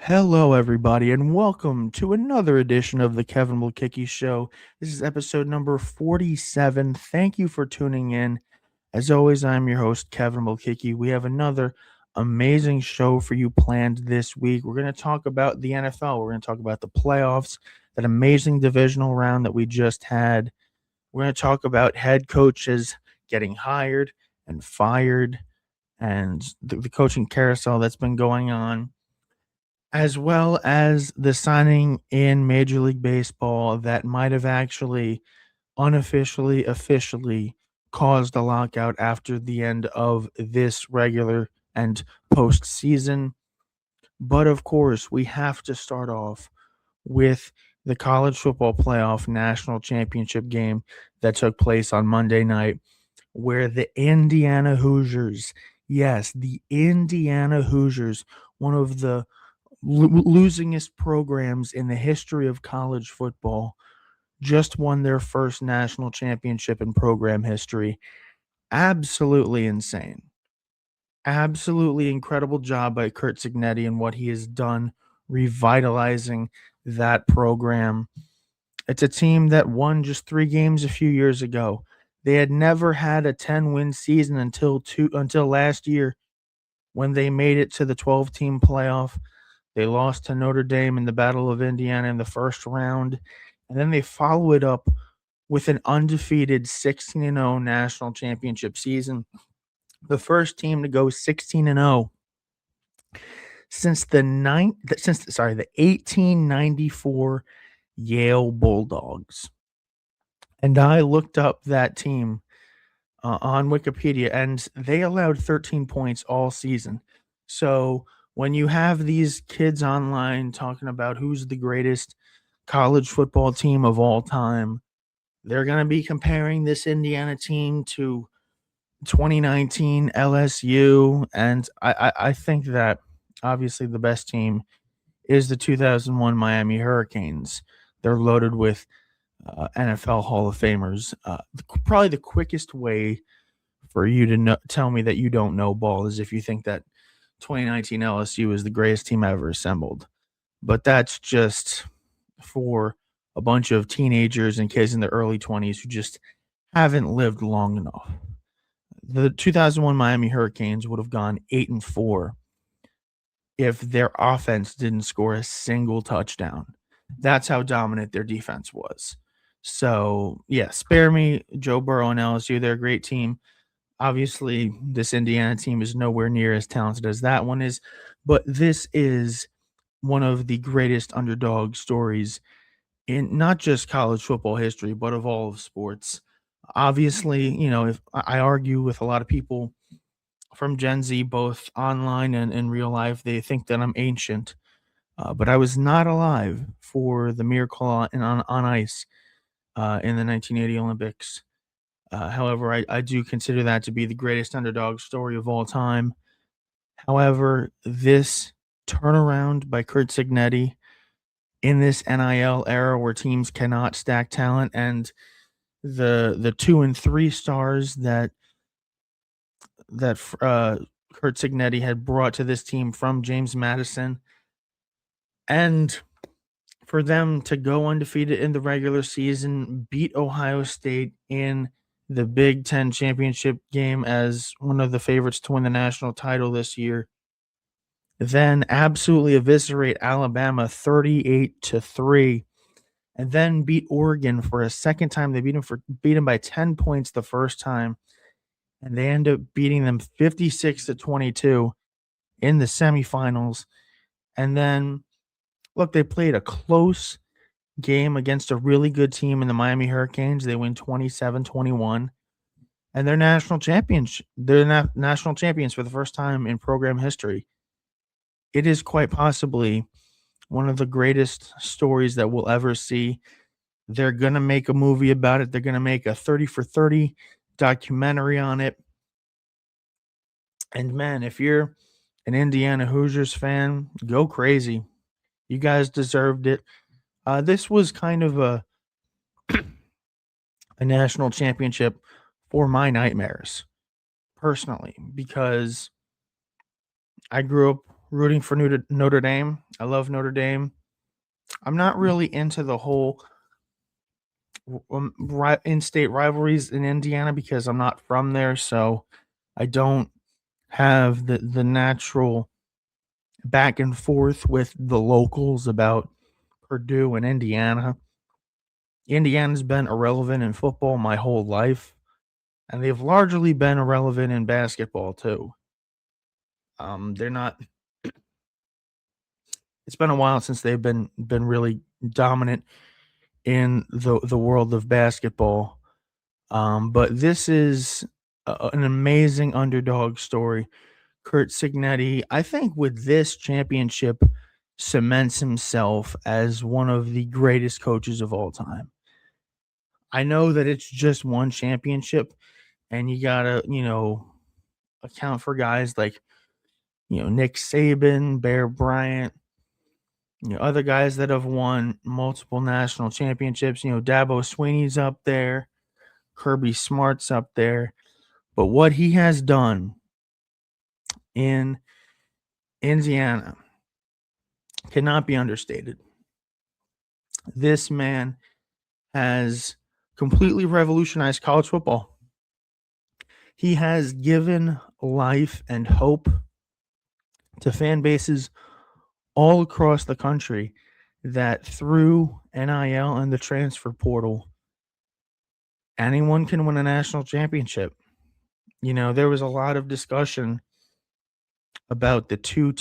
Hello, everybody, and welcome to another edition of the Kevin Blekicki Show. This is episode number 47. Thank you for tuning in. As always, I'm your host, Kevin Blekicki. We have another amazing show for you planned this week. We're going to talk about the NFL. We're going to talk about the playoffs, that amazing divisional round that we just had. We're going to talk about head coaches getting hired and fired and the coaching carousel that's been going on, as well as the signing in Major League Baseball that might have actually unofficially, officially caused a lockout after the end of this regular and postseason. But of course, we have to start off with the college football playoff national championship game that took place on Monday night, where the Indiana Hoosiers, yes, the Indiana Hoosiers, one of the losingest programs in the history of college football, just won their first national championship in program history. Absolutely insane. Absolutely incredible job by Kurt Signetti and what he has done revitalizing that program. It's a team that won just 3 games a few years ago. They had never had a 10-win season until last year when they made it to the 12-team playoff. They lost to Notre Dame in the Battle of Indiana in the first round, and then they follow it up with an undefeated 16-0 national championship season. The first team to go 16-0 since the 1894 Yale Bulldogs. And I looked up that team on Wikipedia, and they allowed 13 points all season. So when you have these kids online talking about who's the greatest college football team of all time, they're going to be comparing this Indiana team to 2019 LSU. And I think that obviously the best team is the 2001 Miami Hurricanes. They're loaded with NFL Hall of Famers. Probably the quickest way for you to tell me that you don't know ball is if you think that 2019 LSU is the greatest team ever assembled. But that's just for a bunch of teenagers and kids in their early 20s who just haven't lived long enough. The 2001 Miami Hurricanes would have gone 8-4 if their offense didn't score a single touchdown. That's how dominant their defense was. So, yeah, spare me Joe Burrow and LSU. They're a great team. Obviously, this Indiana team is nowhere near as talented as that one is, but this is one of the greatest underdog stories in not just college football history, but of all of sports. Obviously, if I argue with a lot of people from Gen Z, both online and in real life, they think that I'm ancient, but I was not alive for the miracle on ice in the 1980 Olympics. However, I do consider that to be the greatest underdog story of all time. However, this turnaround by Kurt Signetti in this NIL era where teams cannot stack talent, and the 2 and 3 stars that Kurt Signetti had brought to this team from James Madison, and for them to go undefeated in the regular season, beat Ohio State in the Big Ten championship game as one of the favorites to win the national title this year, then absolutely eviscerate Alabama 38-3, and then beat Oregon for a second time. They beat them by 10 points the first time, and they end up beating them 56-22 in the semifinals. And then, look, they played a close game against a really good team in the Miami Hurricanes. They win 27-21, and they're national champions. They're national champions for the first time in program history. It is quite possibly one of the greatest stories that we'll ever see. They're going to make a movie about it. They're going to make a 30 for 30 documentary on it. And man, if you're an Indiana Hoosiers fan, go crazy. You guys deserved it. This was kind of a national championship for my nightmares, personally, because I grew up rooting for Notre Dame. I love Notre Dame. I'm not really into the whole in-state rivalries in Indiana because I'm not from there, so I don't have the natural back and forth with the locals about Purdue and Indiana. Indiana's been irrelevant in football my whole life, and they've largely been irrelevant in basketball too. They're not. It's been a while since they've been really dominant in the world of basketball. But this is an amazing underdog story. Kurt Signetti, I think, with this championship, cements himself as one of the greatest coaches of all time. I know that it's just one championship, and you gotta, account for guys like, Nick Saban, Bear Bryant, other guys that have won multiple national championships. Dabo Swinney's up there, Kirby Smart's up there. But what he has done in Indiana cannot be understated. This man has completely revolutionized college football. He has given life and hope to fan bases all across the country that through NIL and the transfer portal, anyone can win a national championship. There was a lot of discussion about the two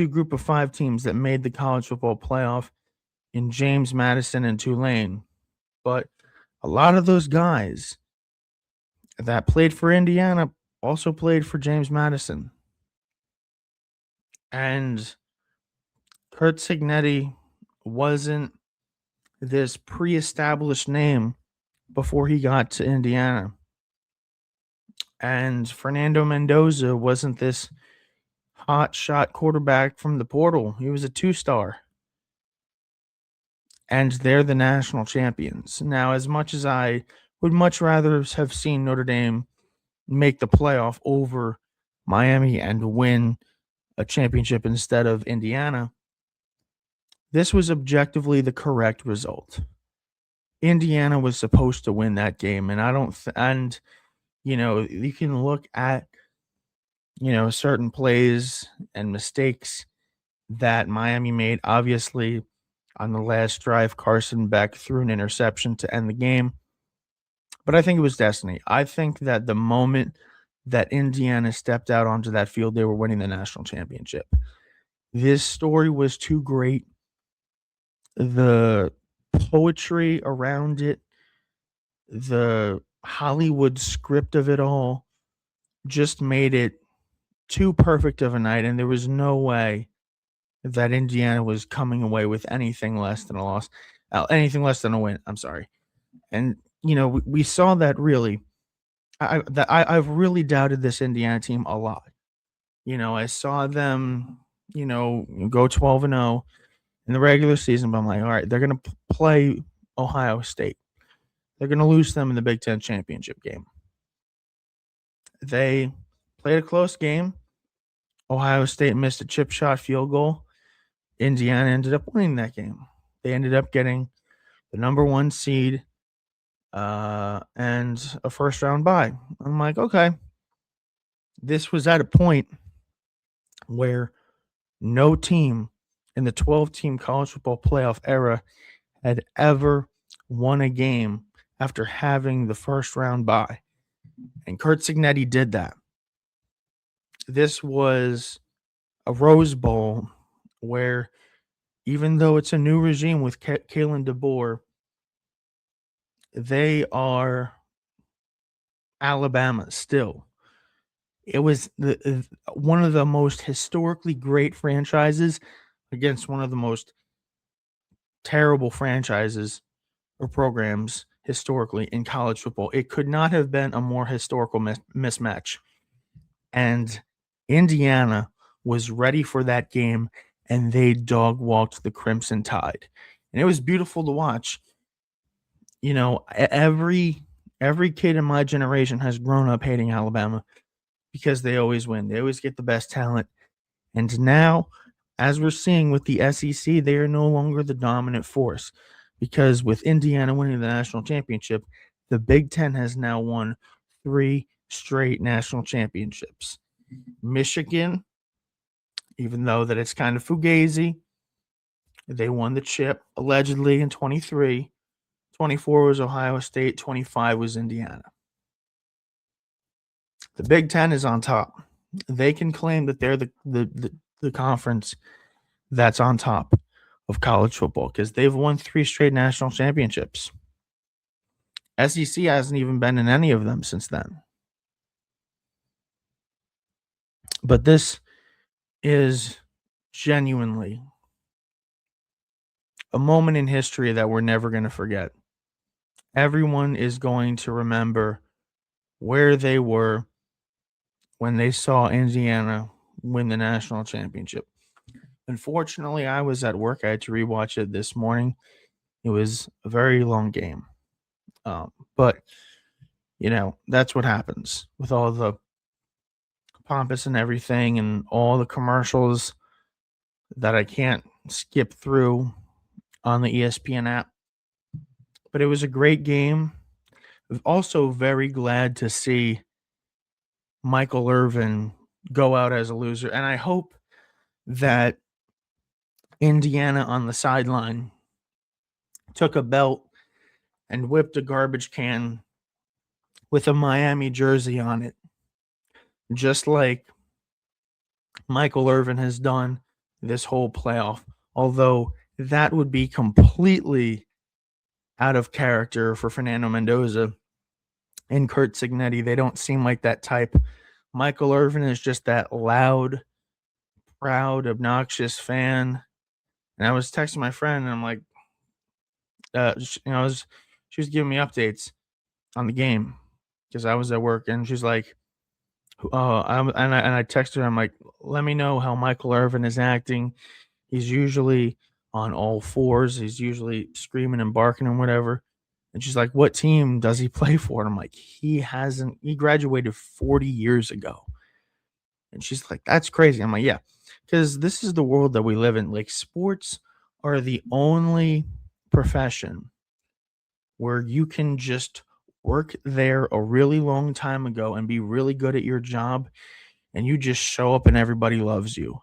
group of 5 teams that made the college football playoff in James Madison and Tulane. But a lot of those guys that played for Indiana also played for James Madison. And Kurt Signetti wasn't this pre-established name before he got to Indiana. And Fernando Mendoza wasn't this hot shot quarterback from the portal. He was a 2-star. And they're the national champions. Now, as much as I would much rather have seen Notre Dame make the playoff over Miami and win a championship instead of Indiana, this was objectively the correct result. Indiana was supposed to win that game, and I don't you can look at certain plays and mistakes that Miami made. Obviously, on the last drive, Carson Beck threw an interception to end the game. But I think it was destiny. I think that the moment that Indiana stepped out onto that field, they were winning the national championship. This story was too great. The poetry around it, the Hollywood script of it all just made it too perfect of a night, and there was no way that Indiana was coming away with anything less than a loss, anything less than a win. I'm sorry. And we saw that really. I've really doubted this Indiana team a lot. I saw them, go 12-0 in the regular season, but I'm like, all right, they're gonna play Ohio State. They're gonna lose them in the Big Ten championship game. They played a close game. Ohio State missed a chip shot field goal. Indiana ended up winning that game. They ended up getting the number 1 seed and a first round bye. I'm like, okay. This was at a point where no team in the 12-team college football playoff era had ever won a game after having the first round bye. And Kurt Signetti did that. This was a Rose Bowl where, even though it's a new regime with Kalen DeBoer, they are Alabama still. It was one of the most historically great franchises against one of the most terrible franchises or programs historically in college football. It could not have been a more historical mismatch. And Indiana was ready for that game, and they dog walked the Crimson Tide. And it was beautiful to watch. Every kid in my generation has grown up hating Alabama because they always win. They always get the best talent. And now, as we're seeing with the SEC, they are no longer the dominant force because with Indiana winning the national championship, the Big Ten has now won 3 straight national championships. Michigan, even though that it's kind of fugazi, they won the chip allegedly in 23. 24 was Ohio State, 25 was Indiana. The Big Ten is on top. They can claim that they're the conference that's on top of college football because they've won 3 straight national championships. SEC hasn't even been in any of them since then. But this is genuinely a moment in history that we're never going to forget. Everyone is going to remember where they were when they saw Indiana win the national championship. Unfortunately, I was at work. I had to rewatch it this morning. It was a very long game. But, that's what happens with all the pompous and everything and all the commercials that I can't skip through on the ESPN app. But it was a great game. I'm also very glad to see Michael Irvin go out as a loser. And I hope that Indiana on the sideline took a belt and whipped a garbage can with a Miami jersey on it, just like Michael Irvin has done this whole playoff. Although that would be completely out of character for Fernando Mendoza and Kurt Signetti. They don't seem like that type. Michael Irvin is just that loud, proud, obnoxious fan. And I was texting my friend, and I'm like, she was giving me updates on the game because I was at work, and she's like, and I texted her. I'm like, let me know how Michael Irvin is acting. He's usually on all fours. He's usually screaming and barking and whatever. And she's like, what team does he play for? And I'm like, he graduated 40 years ago. And she's like, that's crazy. I'm like, yeah, because this is the world that we live in. Like, sports are the only profession where you can just work there a really long time ago and be really good at your job, and you just show up and everybody loves you.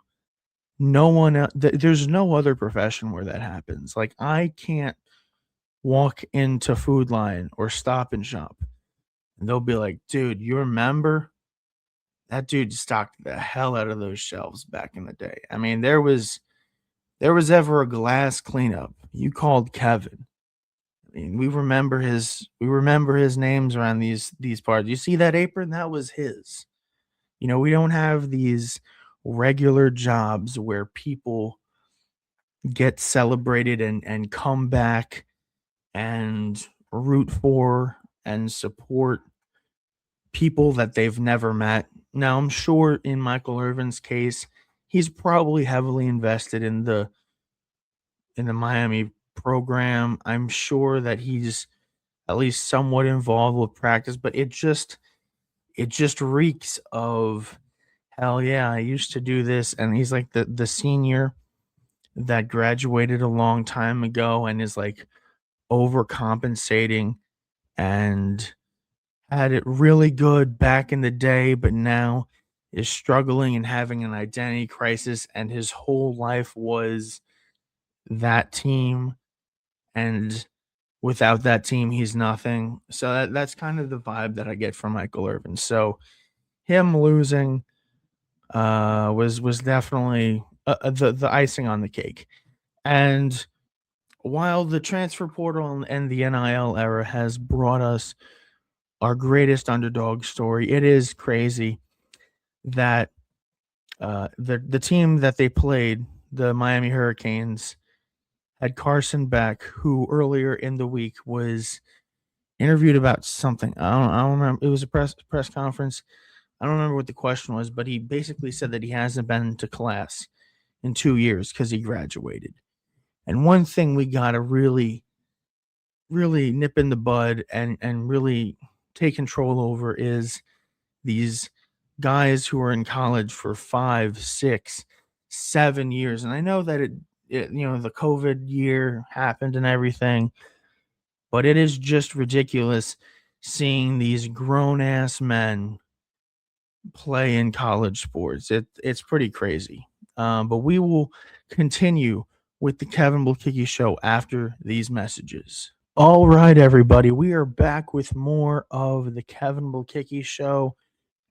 No one there's no other profession where that happens. Like, I can't walk into Food Lion or Stop and Shop and they'll be like, dude, you remember that dude stocked the hell out of those shelves back in the day. I mean, there was ever a glass cleanup, you called Kevin. I mean, we remember his names around these parts. You see that apron? That was his. We don't have these regular jobs where people get celebrated and come back and root for and support people that they've never met. Now, I'm sure in Michael Irvin's case, he's probably heavily invested in the Miami program. I'm sure that he's at least somewhat involved with practice, but it just reeks of, hell yeah, I used to do this. And he's like the senior that graduated a long time ago and is like overcompensating and had it really good back in the day, but now is struggling and having an identity crisis. And his whole life was that team. And without that team, he's nothing. So that's kind of the vibe that I get from Michael Irvin. So him losing was definitely the icing on the cake. And while the transfer portal and the NIL era has brought us our greatest underdog story, it is crazy that the team that they played, the Miami Hurricanes, had Carson Beck, who earlier in the week was interviewed about something. I don't remember. It was a press conference. I don't remember what the question was, but he basically said that he hasn't been to class in 2 years because he graduated. And one thing we gotta really, really nip in the bud and really take control over is these guys who are in college for 5, 6, 7 years. And I know that the COVID year happened and everything, but it is just ridiculous seeing these grown ass men play in college sports. It's pretty crazy. But we will continue with the Kevin Blekicki show after these messages. All right, everybody, we are back with more of the Kevin Blekicki show,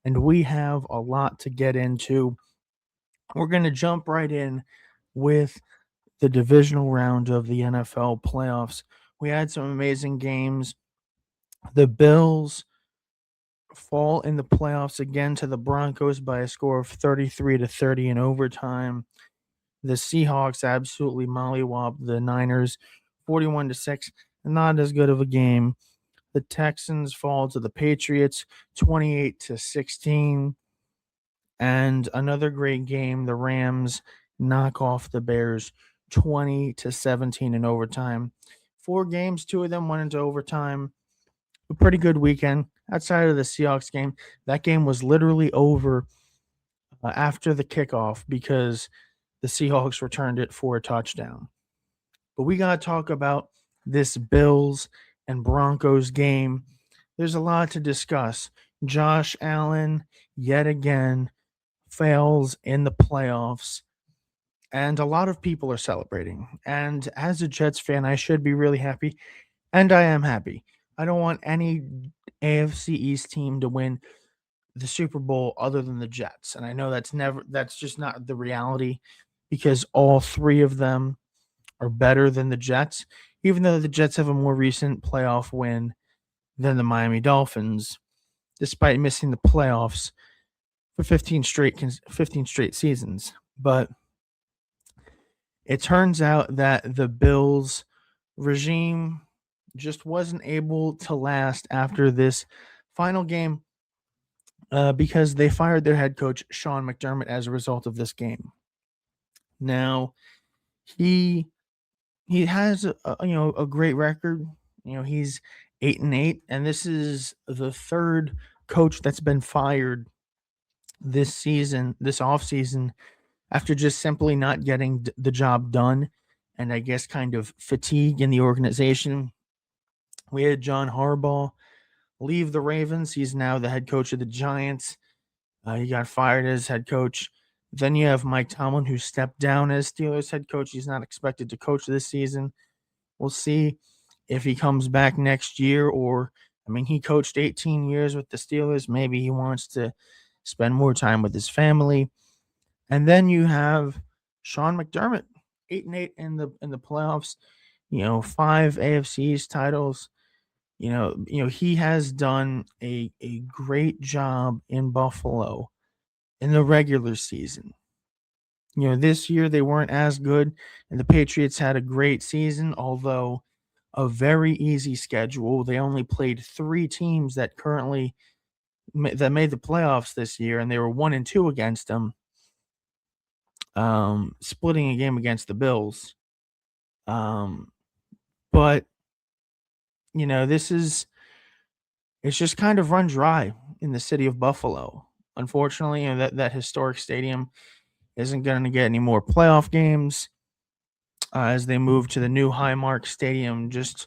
and we have a lot to get into. We're going to jump right in with the divisional round of the NFL playoffs. We had some amazing games. The Bills fall in the playoffs again to the Broncos by a score of 33-30 in overtime. The Seahawks absolutely mollywopped the Niners 41-6. Not as good of a game. The Texans fall to the Patriots 28-16. And another great game, the Rams knock off the Bears 20-17 in overtime. 4 games, 2 of them went into overtime. A pretty good weekend outside of the Seahawks game. That game was literally over after the kickoff because the Seahawks returned it for a touchdown. But we got to talk about this Bills and Broncos game. There's a lot to discuss. Josh Allen, yet again, fails in the playoffs, and a lot of people are celebrating. And as a Jets fan, I should be really happy, and I am happy. I don't want any AFC East team to win the Super Bowl other than the Jets. And I know that's just not the reality because all 3 of them are better than the Jets, even though the Jets have a more recent playoff win than the Miami Dolphins, despite missing the playoffs for 15 straight seasons. But it turns out that the Bills regime just wasn't able to last after this final game because they fired their head coach Sean McDermott as a result of this game. Now, he has a great record. He's 8-8, and this is the 3rd coach that's been fired this offseason, after just simply not getting the job done, and I guess kind of fatigue in the organization. We had John Harbaugh leave the Ravens. He's now the head coach of the Giants. He got fired as head coach. Then you have Mike Tomlin, who stepped down as Steelers head coach. He's not expected to coach this season. We'll see if he comes back next year, or, he coached 18 years with the Steelers. Maybe he wants to spend more time with his family. And then you have Sean McDermott, 8-8 in the playoffs. 5 AFC East titles. He has done a great job in Buffalo in the regular season. This year they weren't as good, and the Patriots had a great season, although a very easy schedule. They only played 3 teams that made the playoffs this year, and they were 1-2 against them. Splitting a game against the Bills. But it's just kind of run dry in the city of Buffalo. Unfortunately, that historic stadium isn't going to get any more playoff games as they move to the new Highmark Stadium just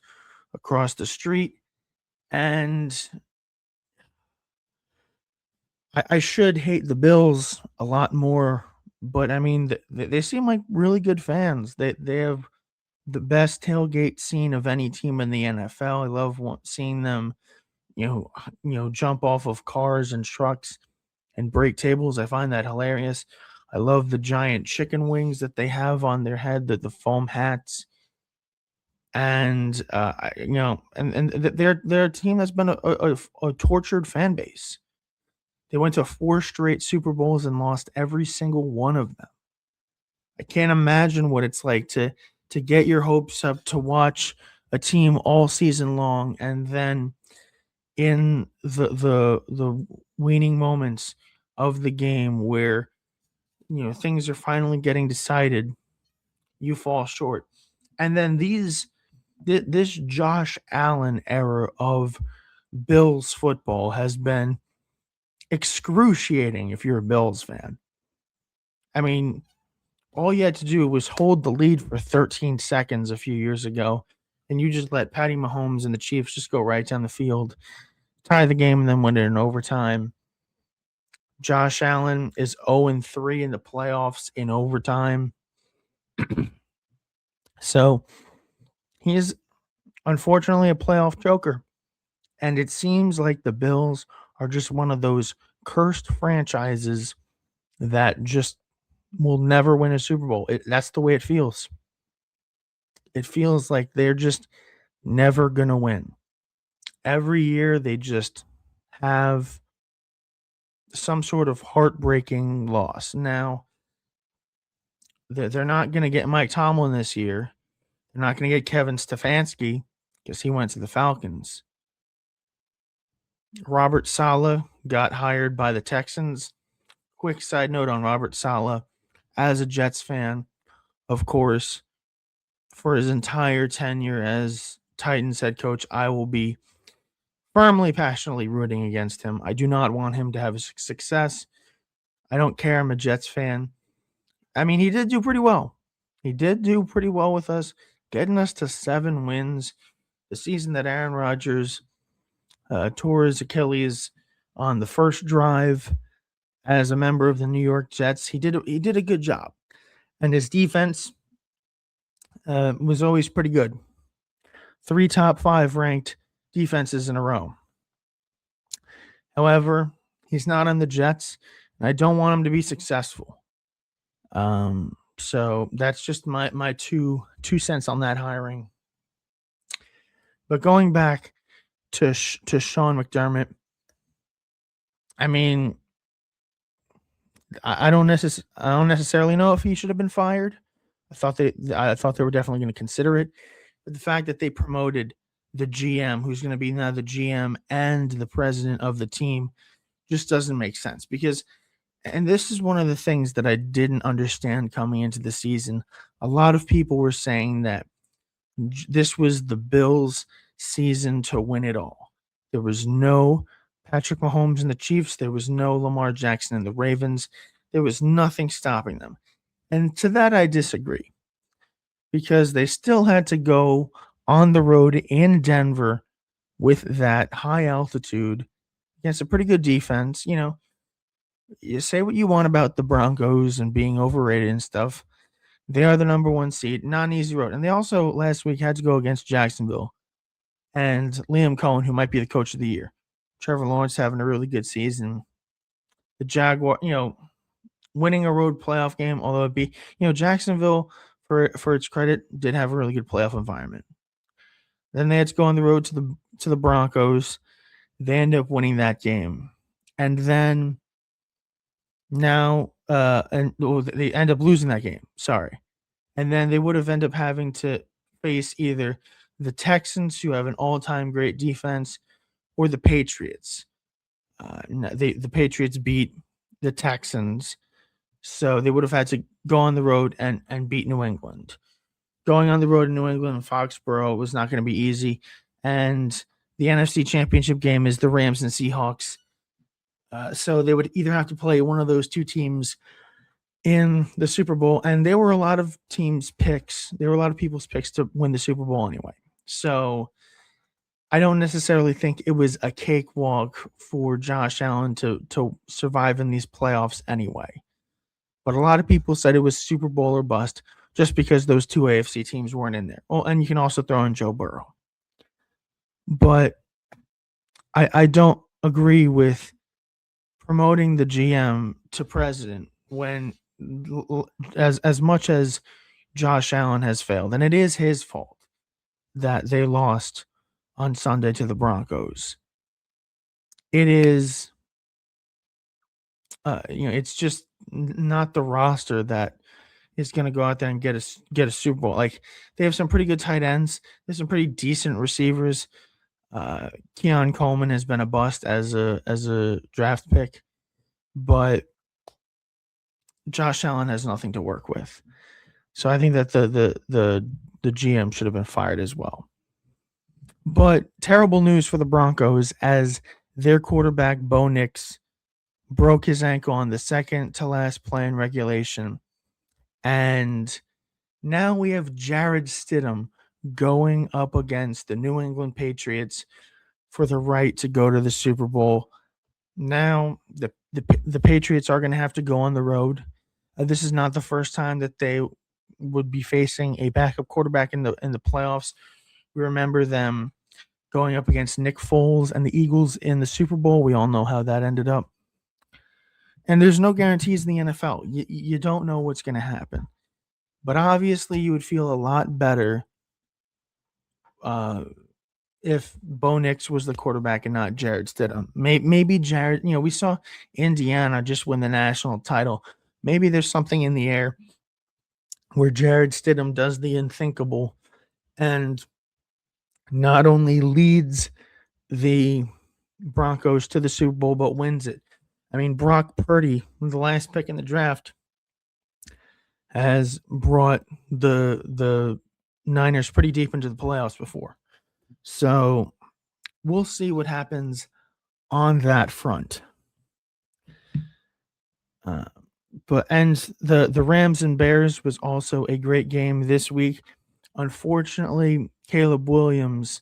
across the street. And I should hate the Bills a lot more, but they seem like really good fans. They have the best tailgate scene of any team in the NFL. I love seeing them, jump off of cars and trucks and break tables. I find that hilarious. I love the giant chicken wings that they have on their head, the foam hats. And they're a team that's been a tortured fan base. They went to 4 straight Super Bowls and lost every single one of them. I can't imagine what it's like to get your hopes up to watch a team all season long, and then in the waning moments of the game where things are finally getting decided, you fall short. And then this Josh Allen era of Bills football has been excruciating if you're a Bills fan. All you had to do was hold the lead for 13 seconds a few years ago, and you just let Patty Mahomes and the Chiefs just go right down the field, tie the game, and then win it in overtime. Josh Allen is 0-3 in the playoffs in overtime. So he is unfortunately a playoff joker. And it seems like the Bills are just one of those cursed franchises that just will never win a Super Bowl. That's the way it feels. It feels like they're just never going to win. Every year they just have some sort of heartbreaking loss. Now, they're not going to get Mike Tomlin this year. They're not going to get Kevin Stefanski because he went to the Falcons. Robert Saleh got hired by the Texans. Quick side note on Robert Saleh. As a Jets fan, of course, for his entire tenure as Titans head coach, I will be firmly, passionately rooting against him. I do not want him to have success. I don't care. I'm a Jets fan. I mean, he did do pretty well. He did do pretty well with us, getting us to 7 wins. The season that Aaron Rodgers tore his Achilles on the first drive as a member of the New York Jets, he did a good job. And his defense was always pretty good. 3 top 5 ranked defenses in a row. However, he's not on the Jets, and I don't want him to be successful. So that's just my two cents on that hiring. But going back to Sean McDermott, I mean, I don't necessarily know if he should have been fired. I thought they were definitely going to consider it, but the fact that they promoted the GM, who's going to be now the GM and the president of the team, just doesn't make sense. Because, and this is one of the things that I didn't understand coming into the season. A lot of people were saying that this was the Bills' season to win it all. There was no Patrick Mahomes and the Chiefs. There was no Lamar Jackson and the Ravens. There was nothing stopping them. And to that, I disagree. Because they still had to go on the road in Denver with that high altitude against a pretty good defense. You know, you say what you want about the Broncos and being overrated and stuff. They are the number 1 seed. Not an easy road. And they also last week had to go against Jacksonville and Liam Cohen, who might be the coach of the year. Trevor Lawrence having a really good season. The Jaguar, winning a road playoff game, although it be, Jacksonville, for its credit, did have a really good playoff environment. Then they had to go on the road to the Broncos. They end up winning that game. And then now they end up losing that game. Sorry. And then they would have ended up having to face either the Texans, who have an all-time great defense, or the Patriots. The Patriots beat the Texans, so they would have had to go on the road and beat New England. Going on the road in New England and Foxborough was not going to be easy. And the NFC Championship game is the Rams and Seahawks. So they would either have to play one of those two teams in the Super Bowl. And there were a lot of teams' picks. There were a lot of people's picks to win the Super Bowl anyway. So I don't necessarily think it was a cakewalk for Josh Allen to survive in these playoffs anyway. But a lot of people said it was Super Bowl or bust just because those two AFC teams weren't in there. Oh, and you can also throw in Joe Burrow. But I don't agree with promoting the GM to president when as much as Josh Allen has failed, and it is his fault that they lost on Sunday to the Broncos. It is, it's just not the roster that is going to go out there and get a Super Bowl. Like, they have some pretty good tight ends. There's some pretty decent receivers. Keon Coleman has been a bust as a draft pick, but Josh Allen has nothing to work with. So I think that the GM should have been fired as well. But terrible news for the Broncos, as their quarterback, Bo Nix, broke his ankle on the second to last play in regulation. And now we have Jared Stidham going up against the New England Patriots for the right to go to the Super Bowl. Now the Patriots are going to have to go on the road. This is not the first time that they would be facing a backup quarterback in the playoffs. We remember them going up against Nick Foles and the Eagles in the Super Bowl. We all know how that ended up. And there's no guarantees in the NFL. You don't know what's going to happen. But obviously, you would feel a lot better if Bo Nix was the quarterback and not Jared Stidham. Maybe Jared, we saw Indiana just win the national title. Maybe there's something in the air where Jared Stidham does the unthinkable and not only leads the Broncos to the Super Bowl, but wins it. I mean, Brock Purdy, the last pick in the draft, has brought the Niners pretty deep into the playoffs before. So we'll see what happens on that front. But the Rams and Bears was also a great game this week. Unfortunately, Caleb Williams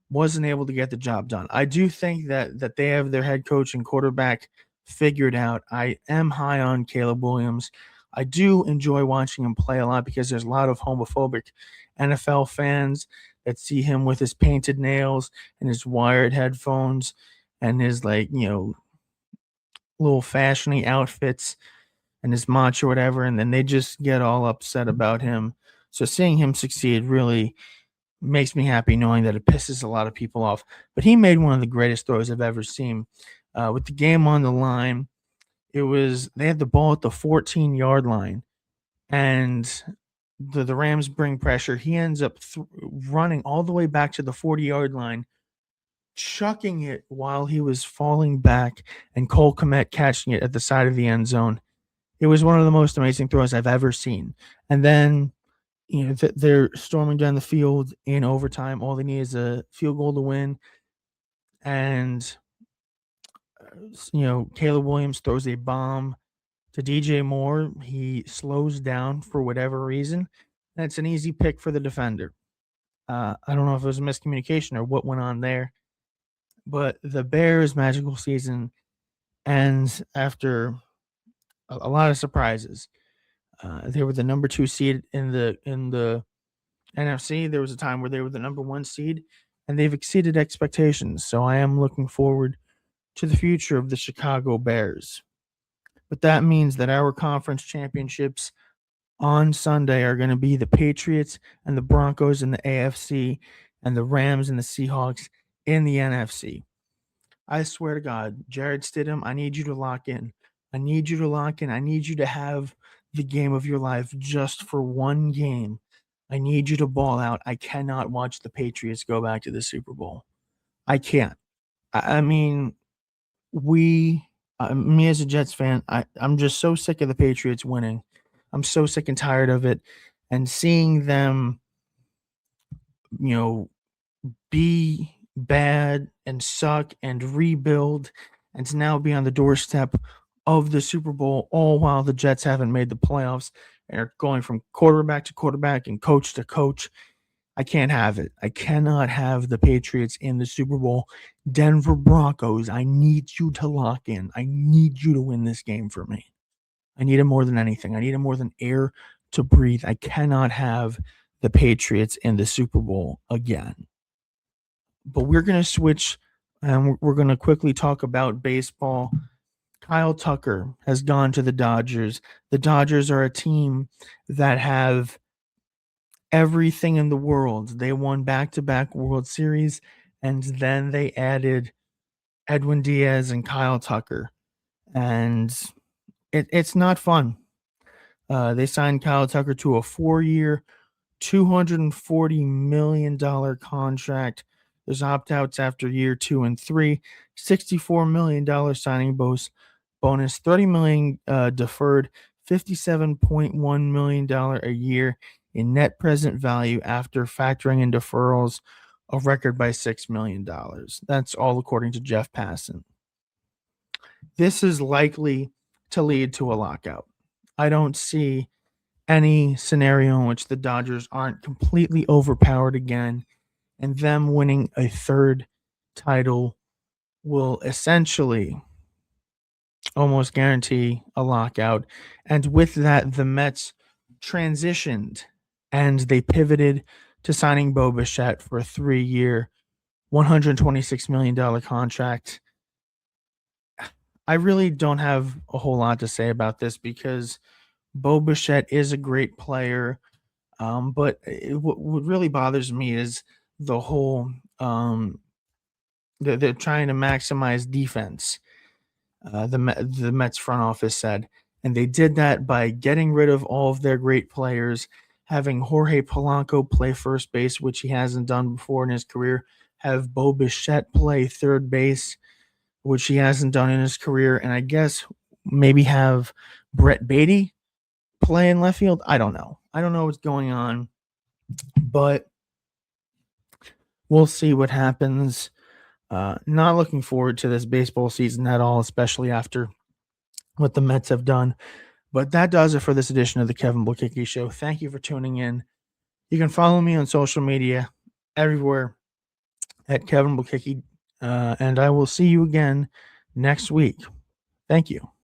wasn't able to get the job done. I do think that they have their head coach and quarterback figured out. I am high on Caleb Williams. I do enjoy watching him play a lot because there's a lot of homophobic NFL fans that see him with his painted nails and his wired headphones and his little fashiony outfits and his macho or whatever, and then they just get all upset about him. So seeing him succeed really makes me happy, knowing that it pisses a lot of people off. But he made one of the greatest throws I've ever seen. With the game on the line, they had the ball at the 14-yard line, and the Rams bring pressure. He ends up running all the way back to the 40-yard line, chucking it while he was falling back, and Cole Kmet catching it at the side of the end zone. It was one of the most amazing throws I've ever seen. And then, they're storming down the field in overtime. All they need is a field goal to win. And, Caleb Williams throws a bomb to DJ Moore. He slows down for whatever reason. That's an easy pick for the defender. I don't know if it was a miscommunication or what went on there. But the Bears' magical season ends after a lot of surprises. They were the number 2 seed in the NFC. There was a time where they were the number 1 seed, and they've exceeded expectations. So I am looking forward to the future of the Chicago Bears. But that means that our conference championships on Sunday are going to be the Patriots and the Broncos in the AFC and the Rams and the Seahawks in the NFC. I swear to God, Jared Stidham, I need you to lock in. I need you to have the game of your life just for one game. I need you to ball out. I cannot watch the Patriots go back to the Super Bowl. I can't. I mean, me as a Jets fan, I'm just so sick of the Patriots winning. I'm so sick and tired of it. And seeing them, be bad and suck and rebuild and to now be on the doorstep of the Super Bowl, all while the Jets haven't made the playoffs and are going from quarterback to quarterback and coach to coach. I can't have it. I cannot have the Patriots in the Super Bowl. Denver Broncos, I need you to lock in. I need you to win this game for me. I need it more than anything. I need it more than air to breathe. I cannot have the Patriots in the Super Bowl again. But we're going to switch and we're going to quickly talk about baseball. Kyle Tucker has gone to the Dodgers. The Dodgers are a team that have everything in the world. They won back-to-back World Series, and then they added Edwin Diaz and Kyle Tucker. And it's not fun. They signed Kyle Tucker to a 4-year, $240 million contract. There's opt-outs after year 2 and 3, $64 million signing bonus, $30 million deferred, $57.1 million a year in net present value after factoring in deferrals, a record by $6 million. That's all according to Jeff Passan. This is likely to lead to a lockout. I don't see any scenario in which the Dodgers aren't completely overpowered again, and them winning a third title will essentially almost guarantee a lockout. And with that, the Mets transitioned and they pivoted to signing Bo Bichette for a 3-year, $126 million contract. I really don't have a whole lot to say about this because Bo Bichette is a great player. But what really bothers me is the whole they're trying to maximize defense. The Mets front office said, and they did that by getting rid of all of their great players, having Jorge Polanco play first base, which he hasn't done before in his career, have Bo Bichette play third base, which he hasn't done in his career, and I guess maybe have Brett Beatty play in left field. I don't know. I don't know what's going on, but we'll see what happens. Not looking forward to this baseball season at all, especially after what the Mets have done. But that does it for this edition of the Kevin Blekicki Show. Thank you for tuning in. You can follow me on social media everywhere at Kevin Blekicki, and I will see you again next week. Thank you.